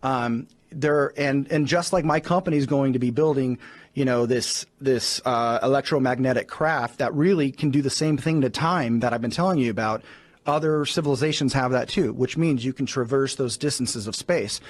And just like my company is going to be building, this electromagnetic craft that really can do the same thing to time that I've been telling you about. Other civilizations have that too, which means you can traverse those distances of space.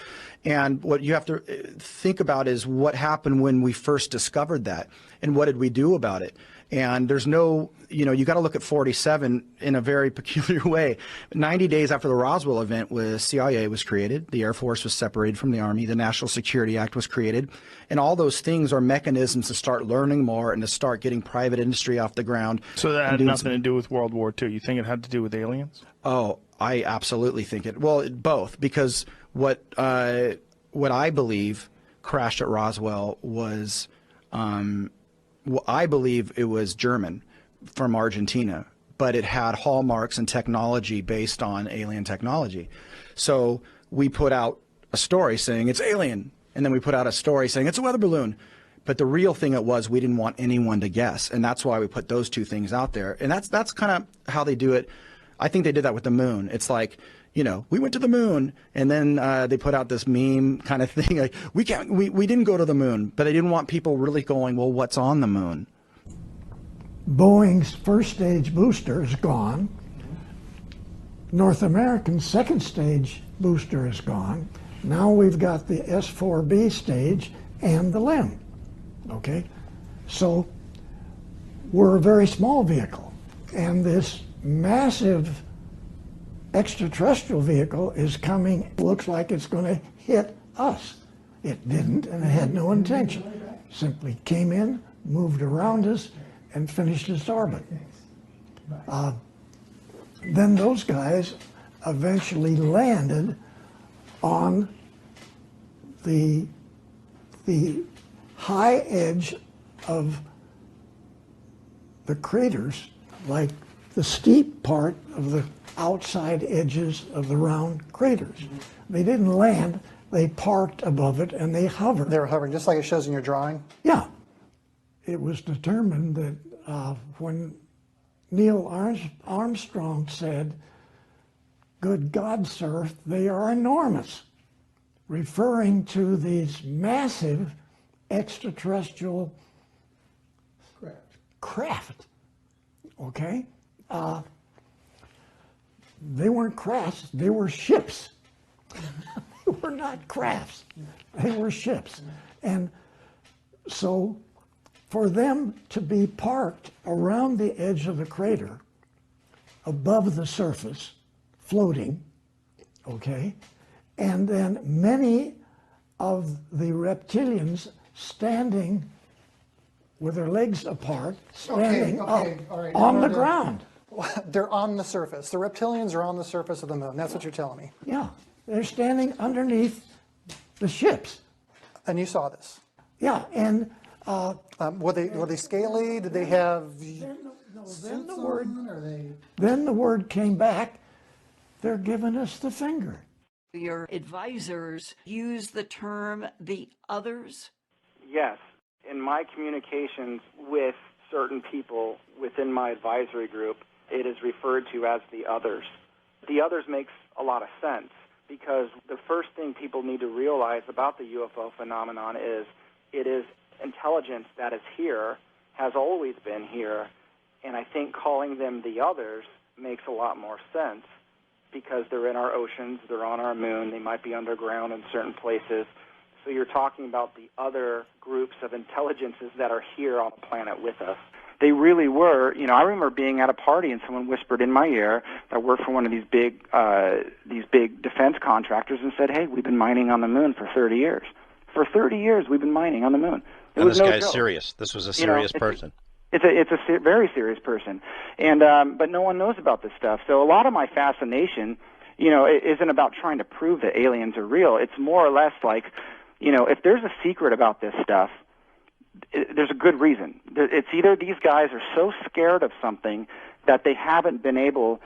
And what you have to think about is what happened when we first discovered that, and what did we do about it? And there's no, you got to look at 47 in a very peculiar way. 90 days after the Roswell event, CIA was created, the Air Force was separated from the Army, the National Security Act was created, and all those things are mechanisms to start learning more and to start getting private industry off the ground. So that had nothing to do with World War II. You think it had to do with aliens? Oh, I absolutely think it. Well, both, because what I believe crashed at Roswell was. Well, I believe it was German from Argentina, but it had hallmarks and technology based on alien technology. So we put out a story saying it's alien, and then we put out a story saying it's a weather balloon. But the real thing it was, we didn't want anyone to guess, and that's why we put those two things out there. And that's kind of how they do it. I think they did that with the moon. It's like, we went to the moon, and then they put out this meme kind of thing. Like, we didn't go to the moon, but they didn't want people really going, well, what's on the moon? Boeing's first stage booster is gone. North American's second stage booster is gone. Now we've got the S4B stage and the LEM. Okay? So we're a very small vehicle, and this massive extraterrestrial vehicle is coming. Looks like it's going to hit us. It didn't, and it had no intention. Simply came in, moved around us, and finished its orbit. Then those guys eventually landed on the high edge of the craters, like the steep part of the outside edges of the round craters. They didn't land, they parked above it and they hovered. They were hovering, just like it shows in your drawing? Yeah. It was determined that when Neil Armstrong said, "Good God, sir, they are enormous," referring to these massive extraterrestrial craft. Okay? They weren't crafts, they were ships. They were not crafts, they were ships. And so for them to be parked around the edge of the crater, above the surface, floating, okay, and then many of the reptilians standing with their legs apart, standing up on the ground. They're on the surface. The reptilians are on the surface of the moon. That's what you're telling me. Yeah, they're standing underneath the ships. And you saw this? Yeah, and were they scaly? Did they have then the word came back. They're giving us the finger. Your advisors use the term the others? Yes. In my communications with certain people within my advisory group, it is referred to as the others. The others makes a lot of sense because the first thing people need to realize about the UFO phenomenon is it is intelligence that is here, has always been here, and I think calling them the others makes a lot more sense because they're in our oceans, they're on our moon, they might be underground in certain places. So you're talking about the other groups of intelligences that are here on the planet with us. They really were, I remember being at a party and someone whispered in my ear that worked for one of these big defense contractors and said, "Hey, we've been mining on the moon for 30 years. For 30 years, we've been mining on the moon." And this guy's serious. This was a serious person. It's a very serious person, and but no one knows about this stuff. So a lot of my fascination, it isn't about trying to prove that aliens are real. It's more or less like, if there's a secret about this stuff, there's a good reason. It's either these guys are so scared of something that they haven't been able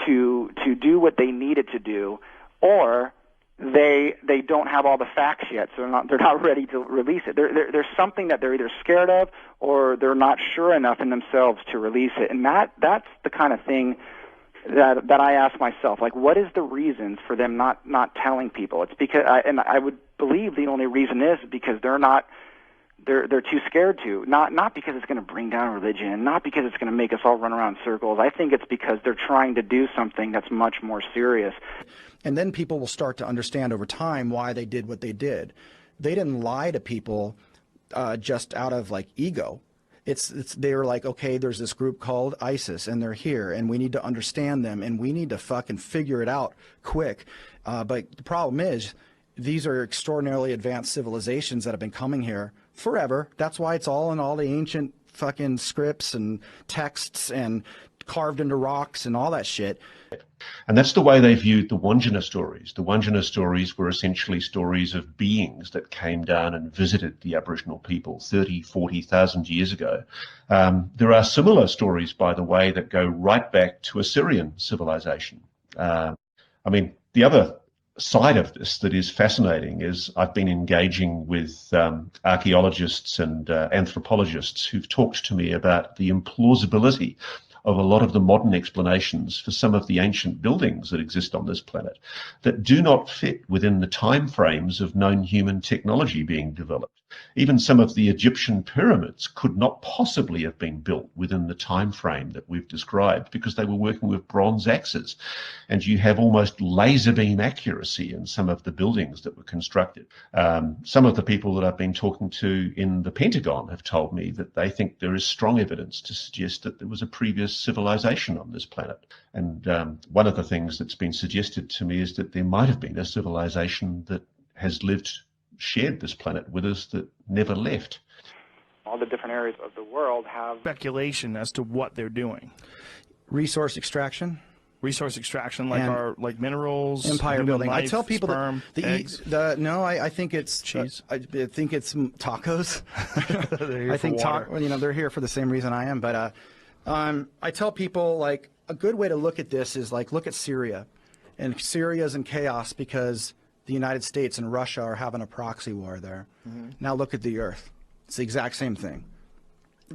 to do what they needed to do, or they don't have all the facts yet, so they're not ready to release it. There's something that they're either scared of or they're not sure enough in themselves to release it, and that's the kind of thing that I ask myself. Like, what is the reasons for them not telling people? It's because, and I would believe the only reason is because they're too scared to. Not because it's going to bring down religion, not because it's going to make us all run around in circles. I think it's because they're trying to do something that's much more serious. And then people will start to understand over time why they did what they did. They didn't lie to people just out of like ego. They were like, okay, there's this group called ISIS and they're here and we need to understand them and we need to fucking figure it out quick. But the problem is these are extraordinarily advanced civilizations that have been coming here forever. That's why it's all in all the ancient fucking scripts and texts and carved into rocks and all that shit. And that's the way they viewed the Wandjina stories. The Wandjina stories were essentially stories of beings that came down and visited the Aboriginal people 30, 40,000 years ago. There are similar stories, by the way, that go right back to Assyrian civilization. I mean, the other side of this that is fascinating is I've been engaging with archaeologists and anthropologists who've talked to me about the implausibility of a lot of the modern explanations for some of the ancient buildings that exist on this planet that do not fit within the time frames of known human technology being developed. Even some of the Egyptian pyramids could not possibly have been built within the time frame that we've described because they were working with bronze axes. And you have almost laser beam accuracy in some of the buildings that were constructed. Some of the people that I've been talking to in the Pentagon have told me that they think there is strong evidence to suggest that there was a previous civilization on this planet. And one of the things that's been suggested to me is that there might have been a civilization that has shared this planet with us that never left. All the different areas of the world have speculation as to what they're doing. Resource extraction, like minerals, empire building. Life, I tell people sperm, eggs. I think it's cheese. I think it's tacos. I think they're here for the same reason I am. But I tell people like a good way to look at this is like look at Syria, and Syria's in chaos because the United States and Russia are having a proxy war there. Mm-hmm. Now look at the Earth. It's the exact same thing.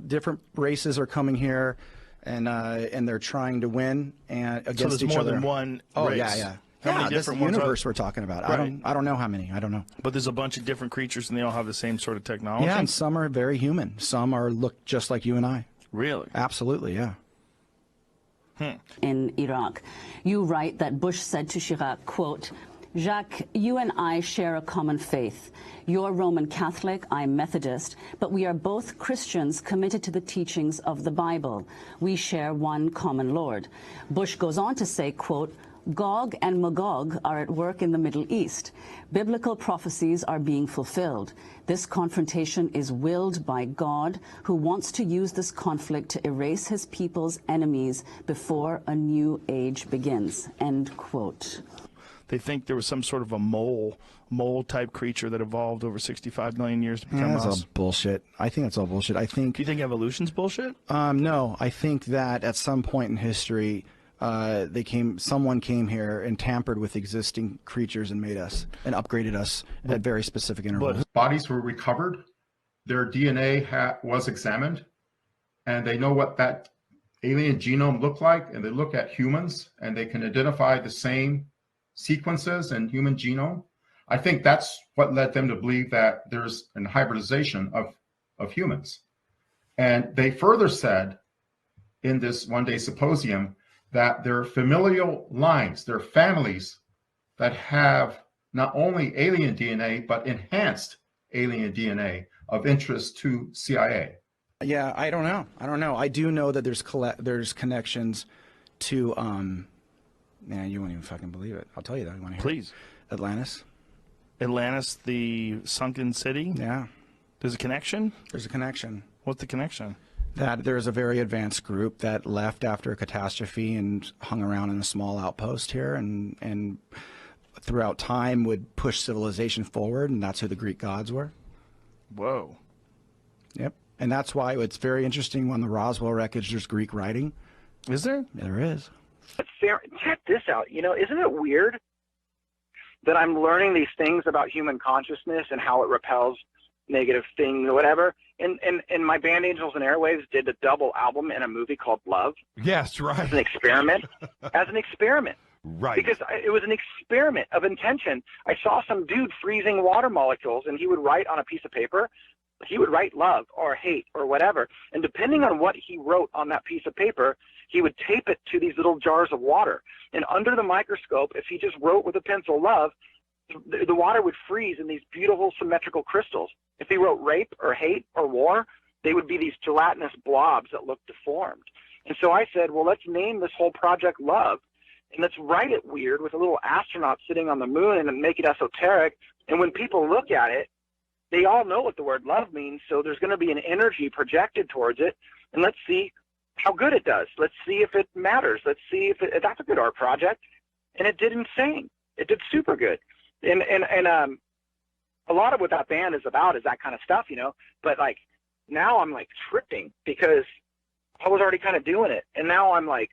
Different races are coming here, and they're trying to win and against each other. So there's more than one race. Yeah. How many that's the different universe we're talking about. Right. I don't know how many. I don't know. But there's a bunch of different creatures, and they all have the same sort of technology. Yeah, and some are very human. Some look just like you and I. Really? Absolutely, yeah. In Iraq, you write that Bush said to Chirac, quote, "Jacques, you and I share a common faith. You're Roman Catholic, I'm Methodist, but we are both Christians committed to the teachings of the Bible. We share one common Lord." Bush goes on to say, quote, "Gog and Magog are at work in the Middle East. Biblical prophecies are being fulfilled. This confrontation is willed by God, who wants to use this conflict to erase his people's enemies before a new age begins." End quote. They think there was some sort of a mole-type creature that evolved over 65 million years to become us. That's all bullshit. I think that's all bullshit. Do you think evolution's bullshit? No, I think that at some point in history, someone came here and tampered with existing creatures and made us and upgraded us at very specific intervals. Bodies were recovered, their DNA was examined, and they know what that alien genome looked like, and they look at humans and they can identify the same sequences in human genome. I think that's what led them to believe that there's a hybridization of humans. And they further said in this one-day symposium that there are familial lines, there are families that have not only alien DNA, but enhanced alien DNA of interest to CIA. Yeah, I don't know. I do know that there's connections to, man, you won't even fucking believe it. I'll tell you that. You want to hear Please. Atlantis. Atlantis, the sunken city? Yeah. There's a connection? There's a connection. What's the connection? That there's a very advanced group that left after a catastrophe and hung around in a small outpost here and throughout time would push civilization forward, and that's who the Greek gods were. Whoa. Yep. And that's why it's very interesting on the Roswell wreckage there's Greek writing. Is there? There is. But check this out. Isn't it weird that I'm learning these things about human consciousness and how it repels negative things or whatever, and my band Angels and Airwaves did a double album in a movie called Love. Yes, right. As an experiment. Right. Because it was an experiment of intention. I saw some dude freezing water molecules, and he would write on a piece of paper. He would write love or hate or whatever. And depending on what he wrote on that piece of paper, he would tape it to these little jars of water. And under the microscope, if he just wrote with a pencil love, the water would freeze in these beautiful symmetrical crystals. If he wrote rape or hate or war, they would be these gelatinous blobs that looked deformed. And so I said, well, let's name this whole project Love. And let's write it weird with a little astronaut sitting on the moon and make it esoteric. And when people look at it, they all know what the word love means. So there's going to be an energy projected towards it. And let's see how good it does. Let's see if it matters. Let's see if that's a good art project. And it did insane. It did super good. And a lot of what that band is about is that kind of stuff, you know. But like now I'm like tripping because I was already kind of doing it. And now I'm like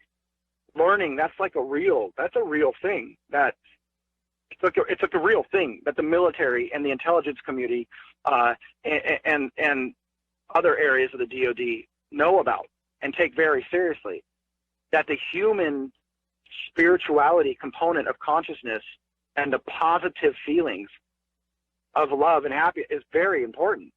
learning that's a real thing, that it's like a real thing that the military and the intelligence community and other areas of the DoD know about and take very seriously, that the human spirituality component of consciousness and the positive feelings of love and happiness is very important.